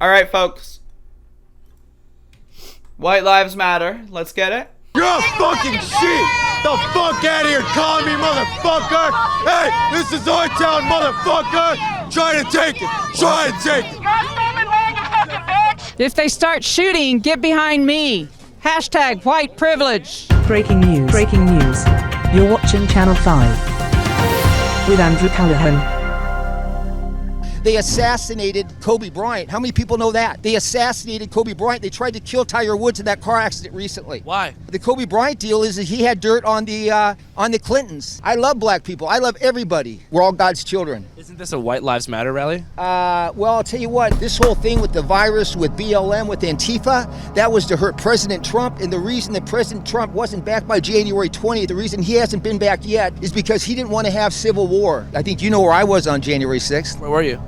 All right, folks. White lives matter. Let's get it. You're a fucking shit! The fuck out of here, commie motherfucker! Hey, this is our town, motherfucker! Try to take it! Try to take it! If they start shooting, get behind me. Hashtag white privilege. Breaking news. Breaking news. You're watching Channel 5 with Andrew Callahan. They assassinated Kobe Bryant. How many people know that? They assassinated Kobe Bryant. They tried to kill Tiger Woods in that car accident recently. Why? The Kobe Bryant deal is that he had dirt on the Clintons. I love black people. I love everybody. We're all God's children. Isn't this a White Lives Matter rally? Well, I'll tell you what. This whole thing with the virus, with BLM, with Antifa, that was to hurt President Trump. And the reason that President Trump wasn't back by January 20th, the reason he hasn't been back yet, is because he didn't want to have civil war. I think you know where I was on January 6th. Where were you?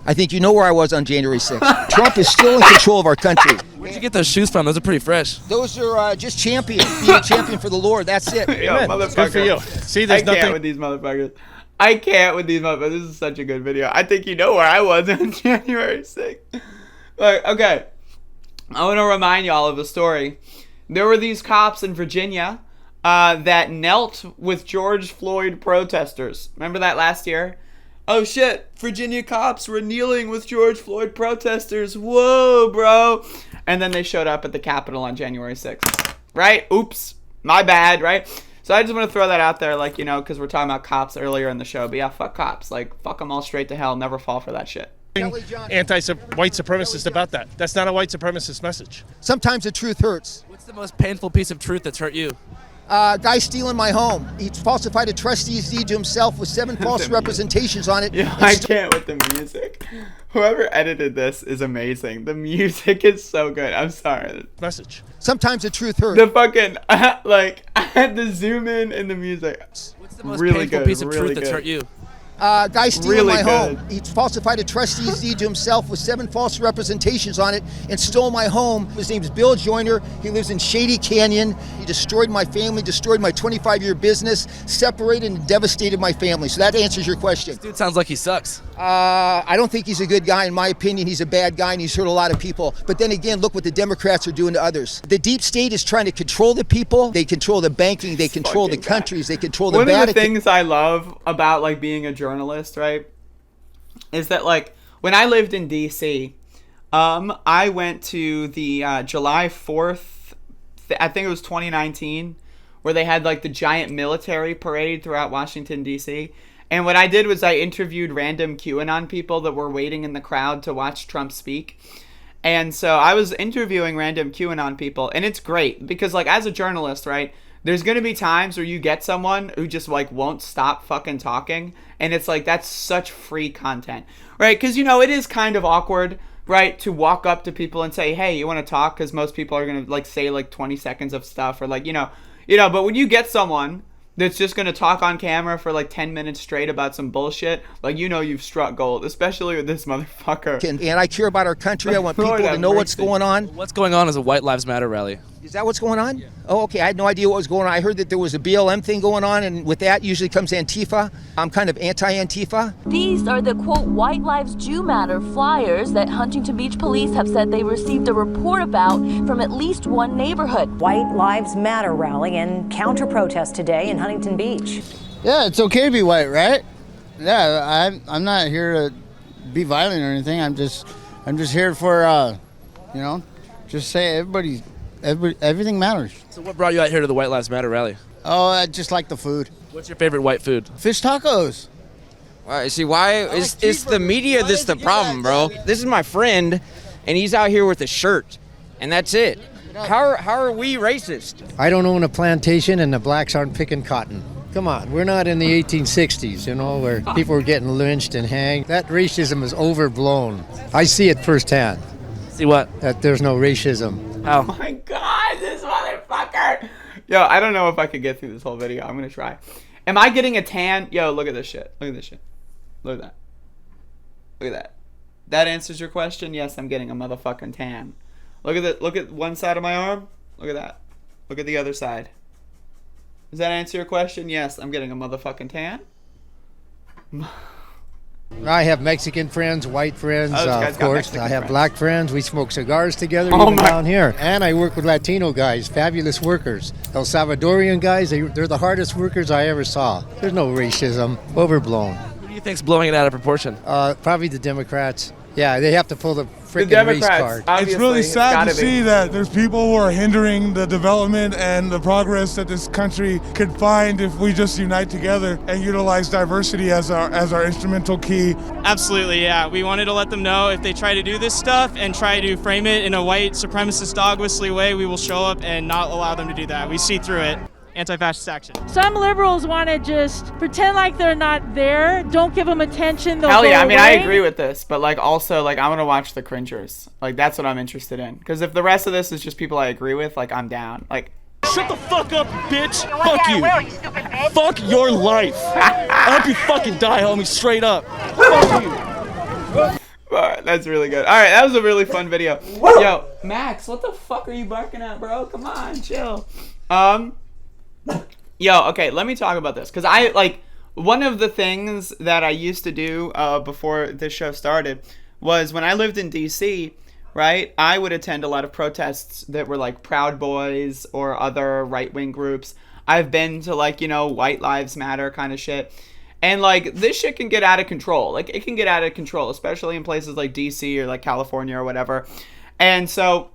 I think you know where I was on January 6th. Trump is still in control of our country. Where'd you get those shoes from? Those are pretty fresh. Those are just champion. Being a champion for the Lord. That's it. Yo, motherfucker. Good for you. See, there's I can't nothing. with these motherfuckers. I can't with these motherfuckers. This is such a good video. I think you know where I was on January 6th. Okay. I want to remind y'all of a story. There were these cops in Virginia that knelt with George Floyd protesters. Remember that last year? Oh shit, Virginia cops were kneeling with George Floyd protesters. Whoa, bro. And then they showed up at the Capitol on January 6th. Right? Oops. My bad, right? So I just want to throw that out there, like, you know, because we're talking about cops earlier in the show. But yeah, fuck cops. Like, fuck them all straight to hell. Never fall for that shit. Anti-white supremacist about that. That's not a white supremacist message. Sometimes the truth hurts. What's the most painful piece of truth that's hurt you? Guy stealing my home. He falsified a trustee's deed to himself with 7 false representations on it. Yeah, I can't with the music. Whoever edited this is amazing. The music is so good. I'm sorry. Message. Sometimes the truth hurts. The fucking, like, I had to zoom in the music. What's the most Really painful good, piece of really truth that's good. hurt you? Guy stealing Really my good. home. He falsified a trustee's deed to himself with 7 false representations on it and stole my home. His name's Bill Joyner. He lives in Shady Canyon. He destroyed my family, destroyed my 25-year business, separated and devastated my family. So that answers your question. Dude sounds like he sucks. I don't think he's a good guy. In my opinion, he's a bad guy and he's hurt a lot of people. But then again, look what the Democrats are doing to others. The deep state is trying to control the people. They control the banking. They control the countries. They control the Vatican. One of the things I love about, like, being a journalist, right, is that, like, when I lived in D.C., I went to the July 4th, I think it was 2019, where they had, like, the giant military parade throughout Washington, D.C., and what I did was I interviewed random QAnon people that were waiting in the crowd to watch Trump speak. And so I was interviewing random QAnon people, and it's great because, like, as a journalist, right, there's going to be times where you get someone who just, like, won't stop fucking talking, and it's like, that's such free content, right? Because, you know, it is kind of awkward, right, to walk up to people and say, hey, you want to talk? Because most people are going to, like, say, like, 20 seconds of stuff, or, like, you know, but when you get someone that's just going to talk on camera for like 10 minutes straight about some bullshit, like, you know, you've struck gold, especially with this motherfucker. And I care about our country. I want people to know what's going on. What's going on is a White Lives Matter rally. Is that what's going on? Yeah. Oh, okay. I had no idea what was going on. I heard that there was a BLM thing going on, and with that usually comes Antifa. I'm kind of anti-Antifa. These are the, quote, White Lives Do Matter flyers that Huntington Beach police have said they received a report about from at least one neighborhood. White Lives Matter rally and counter-protest today in Huntington Beach. Yeah, it's okay to be white, right? Yeah, I'm not here to be violent or anything. I'm just here for, just say everything matters. So what brought you out here to the White Lives Matter rally? Oh, I just like the food. What's your favorite white food? Fish tacos. See, why is the media this the problem, bro? This is my friend, and he's out here with a shirt, and that's it. How are we racist? I don't own a plantation, and the blacks aren't picking cotton. Come on, we're not in the 1860s, you know, where people were getting lynched and hanged. That racism is overblown. I see it firsthand. See what? That there's no racism. How? Oh my god, this motherfucker! Yo, I don't know if I could get through this whole video. I'm gonna try. Am I getting a tan? Yo, look at this shit. Look at this shit. Look at that. Look at that. That answers your question? Yes, I'm getting a motherfucking tan. Look at that. Look at one side of my arm. Look at that. Look at the other side. Does that answer your question? Yes, I'm getting a motherfucking tan. I have Mexican friends, white friends, Oh, this guy's of got course. Mexican I have friends. black friends. We smoke cigars together Oh even my- down here. And I work with Latino guys, fabulous workers. El Salvadorian guys, they're the hardest workers I ever saw. There's no racism. Overblown. Who do you think's blowing it out of proportion? Probably the Democrats. Yeah, they have to pull the The freaking race Democrats. card. Obviously, It's really sad gotta to be. see that there's people who are hindering the development and the progress that this country could find if we just unite together and utilize diversity as our instrumental key. Absolutely, yeah. We wanted to let them know if they try to do this stuff and try to frame it in a white supremacist dog whistly way, we will show up and not allow them to do that. We see through it. Anti-fascist action. Some liberals want to just pretend like they're not there. Don't give them attention. They'll Hell yeah, go I mean, I away. agree with this, but like also like I want to watch the cringers. Like that's what I'm interested in. Because if the rest of this is just people I agree with, like I'm down. Like Shut the fuck up, bitch. Fuck you. Fuck your life. I hope you fucking die, homie, straight up. Fuck you. Alright, that's really good. Alright, that was a really fun video. Yo, Max, what the fuck are you barking at, bro? Come on, chill. Yo, okay, let me talk about this. Because I, like, one of the things that I used to do before this show started was when I lived in D.C., right, I would attend a lot of protests that were, like, Proud Boys or other right-wing groups. I've been to, like, you know, White Lives Matter kind of shit. And, like, this shit can get out of control. Like, it can get out of control, especially in places like D.C. or, like, California or whatever. And so,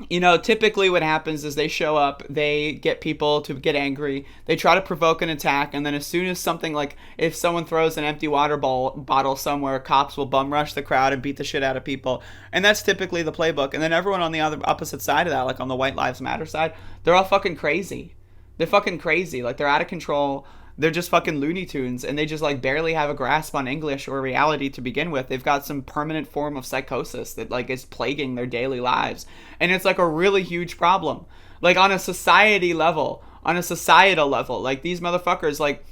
you know, typically what happens is they show up, they get people to get angry, they try to provoke an attack, and then as soon as something like, if someone throws an empty water bottle somewhere, cops will bum rush the crowd and beat the shit out of people. And that's typically the playbook. And then everyone on the other opposite side of that, like on the White Lives Matter side, they're all fucking crazy. They're fucking crazy. Like, they're out of control. They're just fucking Looney Tunes, and they just, like, barely have a grasp on English or reality to begin with. They've got some permanent form of psychosis that, like, is plaguing their daily lives. And it's, like, a really huge problem. Like, on a society level, on a societal level, like, these motherfuckers, like,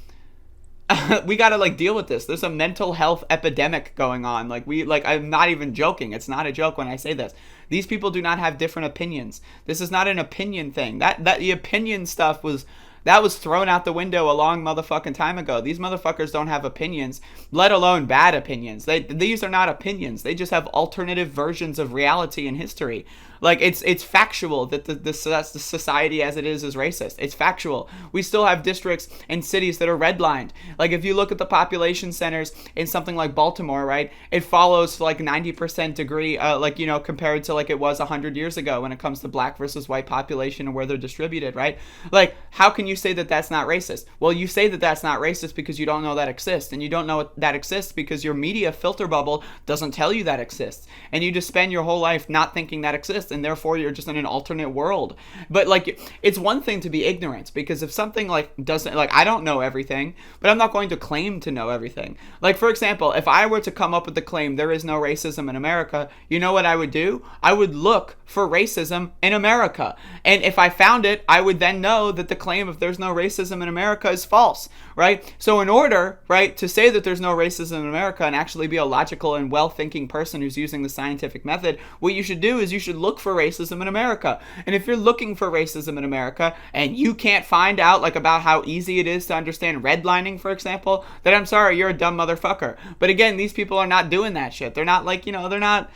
we gotta, like, deal with this. There's a mental health epidemic going on. Like, I'm not even joking. It's not a joke when I say this. These people do not have different opinions. This is not an opinion thing. That the opinion stuff was thrown out the window a long motherfucking time ago. These motherfuckers don't have opinions, let alone bad opinions. These are not opinions. They just have alternative versions of reality and history. Like, it's factual that the society as it is racist. It's factual. We still have districts and cities that are redlined. Like, if you look at the population centers in something like Baltimore, right, it follows like 90% degree, like, you know, compared to like it was 100 years ago when it comes to black versus white population and where they're distributed, right? Like, how can you say that that's not racist? Well, you say that that's not racist because you don't know that exists, and you don't know that exists because your media filter bubble doesn't tell you that exists, and you just spend your whole life not thinking that exists, and therefore you're just in an alternate world. But like, it's one thing to be ignorant, because if something like doesn't, like, I don't know everything, but I'm not going to claim to know everything. Like, for example, if I were to come up with the claim there is no racism in America, you know what I would do? I would look for racism in America, and if I found it, I would then know that the claim of there's no racism in America is false, right? So in order, right, to say that there's no racism in America and actually be a logical and well-thinking person who's using the scientific method, what you should do is you should look for racism in America. And if you're looking for racism in America and you can't find out, like, about how easy it is to understand redlining, for example, then I'm sorry, you're a dumb motherfucker. But again, these people are not doing that shit. They're not, like, you know, they're not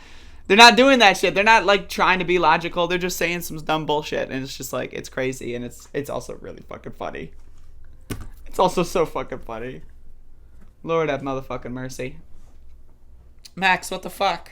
doing that shit. They're not, like, trying to be logical. They're just saying some dumb bullshit, and it's just, like, it's crazy, and it's also really fucking funny. It's also so fucking funny. Lord have motherfucking mercy. Max, what the fuck?